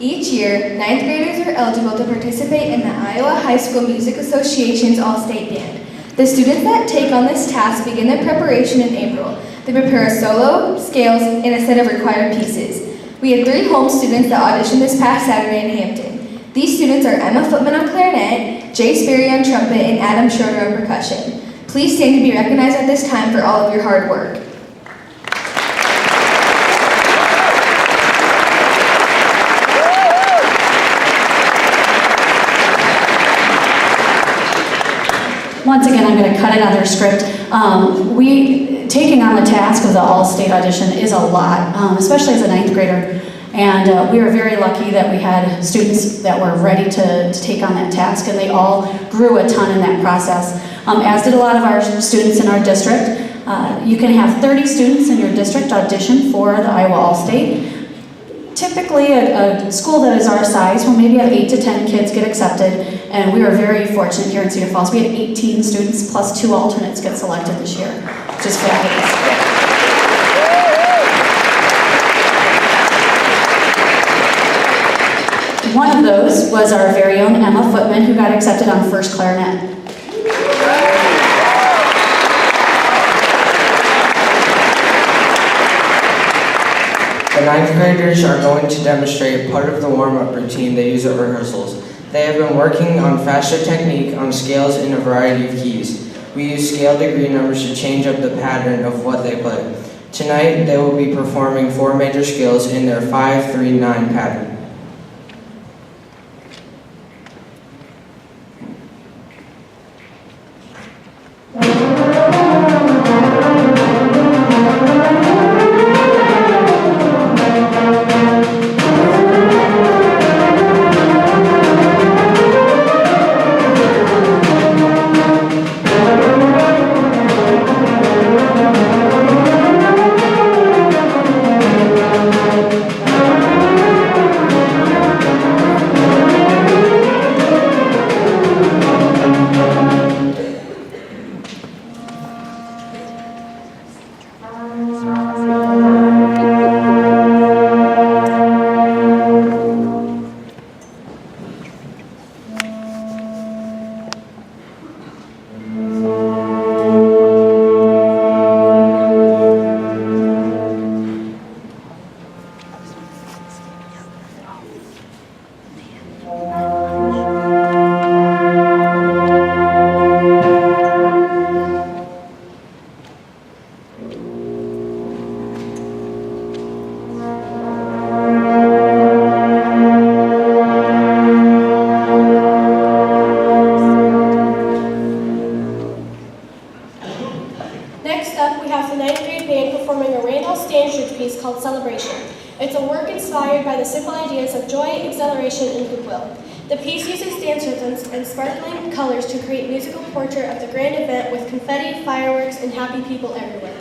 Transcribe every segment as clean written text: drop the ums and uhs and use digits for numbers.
Each year, ninth graders are eligible to participate in the Iowa High School Music Association's All-State Band. The students that take on this task begin their preparation in April. They prepare a solo, scales, and a set of required pieces. We had 3 Holmes students that auditioned this past Saturday in Hampton. These students are Emma Footman on clarinet, Jace on trumpet, and Adam Schroeder on percussion. Please stand to be recognized at this time for all of your hard work. Once again, I'm going to cut another script. Taking on the task of the all-state audition is a lot, especially as a ninth grader. And we were very lucky that we had students that were ready to take on that task, and they all grew a ton in that process, as did a lot of our students in our district. You can have 30 students in your district audition for the Iowa All-State. Typically, a school that is our size will maybe have 8 to 10 kids get accepted, and we were very fortunate here in Cedar Falls. We had 18 students plus 2 alternates get selected this year, which is fabulous. One of those was our very own Emma Footman, who got accepted on first clarinet. The ninth graders are going to demonstrate part of the warm-up routine they use at rehearsals. They have been working on faster technique on scales in a variety of keys. We use scale degree numbers to change up the pattern of what they play. Tonight, they will be performing 4 major scales in their 5-3-9 pattern. It's a work inspired by the simple ideas of joy, exhilaration, and goodwill. The piece uses dance rhythms and sparkling colors to create a musical portrait of the grand event with confetti, fireworks, and happy people everywhere.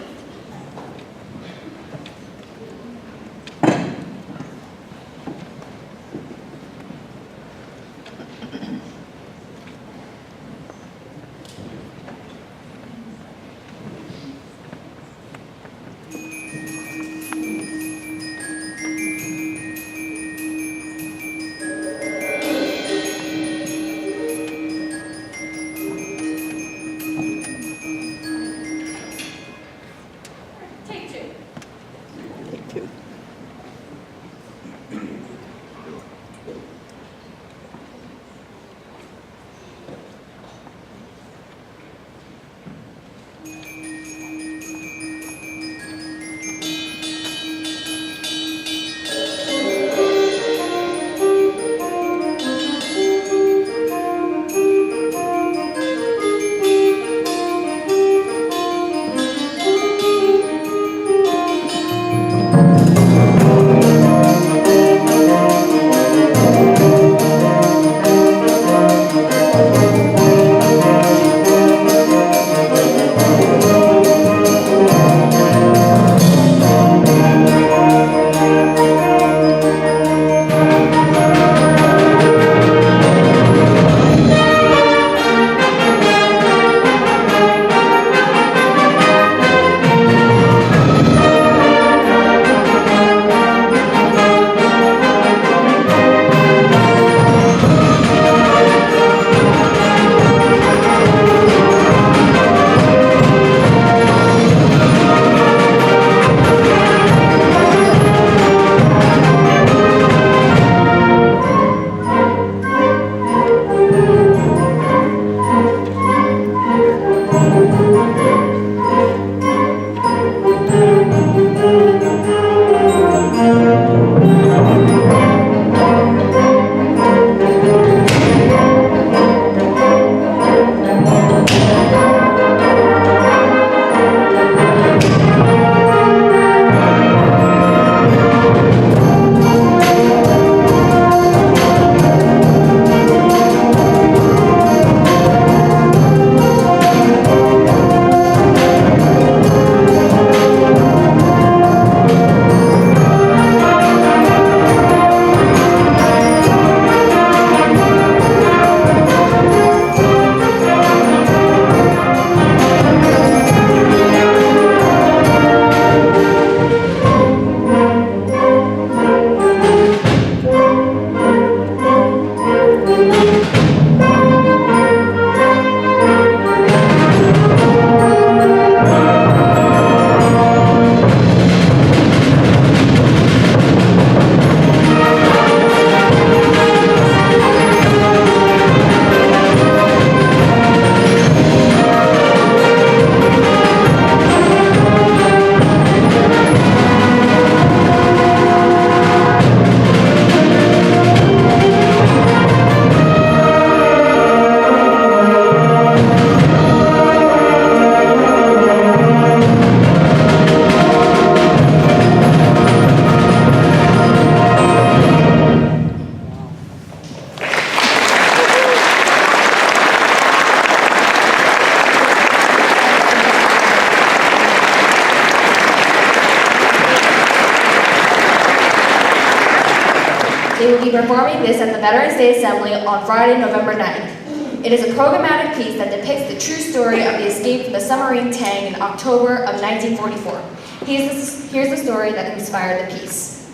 They will be performing this at the Veterans Day Assembly on Friday, November 9th. It is a programmatic piece that depicts the true story of the escape from the submarine Tang in October of 1944. Here's the story that inspired the piece.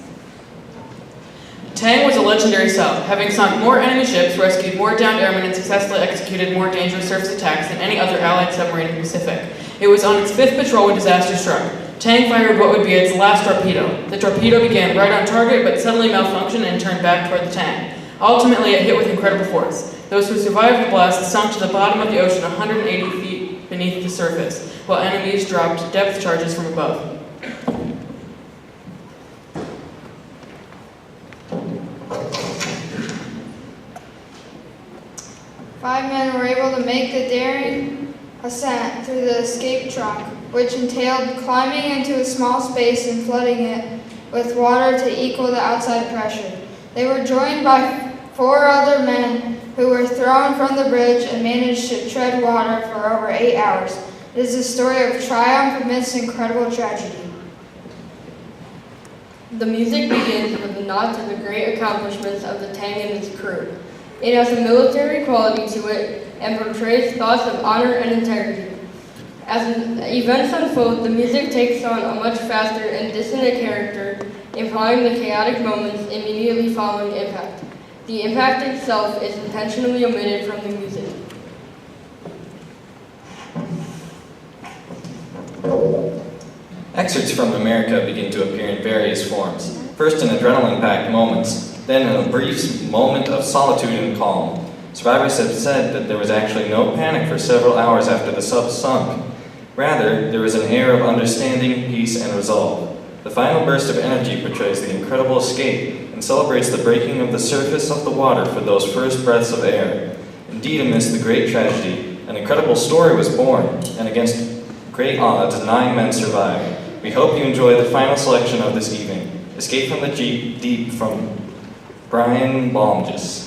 Tang was a legendary sub, having sunk more enemy ships, rescued more downed airmen, and successfully executed more dangerous surface attacks than any other Allied submarine in the Pacific. It was on its 5th patrol when disaster struck. Tang fired what would be its last torpedo. The torpedo began right on target, but suddenly malfunctioned and turned back toward the Tang. Ultimately, it hit with incredible force. Those who survived the blast sunk to the bottom of the ocean 180 feet beneath the surface, while enemies dropped depth charges from above. Five men were able to make the daring ascent through the escape trunk, which entailed climbing into a small space and flooding it with water to equal the outside pressure. They were joined by 4 other men who were thrown from the bridge and managed to tread water for over 8 hours. It is a story of triumph amidst incredible tragedy. The music begins with a nod to the great accomplishments of the Tang and its crew. It has a military quality to it and portrays thoughts of honor and integrity. As events unfold, the music takes on a much faster and dissonant character, implying the chaotic moments immediately following impact. The impact itself is intentionally omitted from the music. Excerpts from America begin to appear in various forms. First in adrenaline-packed moments, then in a brief moment of solitude and calm. Survivors have said that there was actually no panic for several hours after the sub sunk. Rather, there was an air of understanding, peace, and resolve. The final burst of energy portrays the incredible escape and celebrates the breaking of the surface of the water for those first breaths of air. Indeed, amidst the great tragedy, an incredible story was born, and against great odds, 9 men survived. We hope you enjoy the final selection of this evening, Escape from the Deep from Brian Baumgis.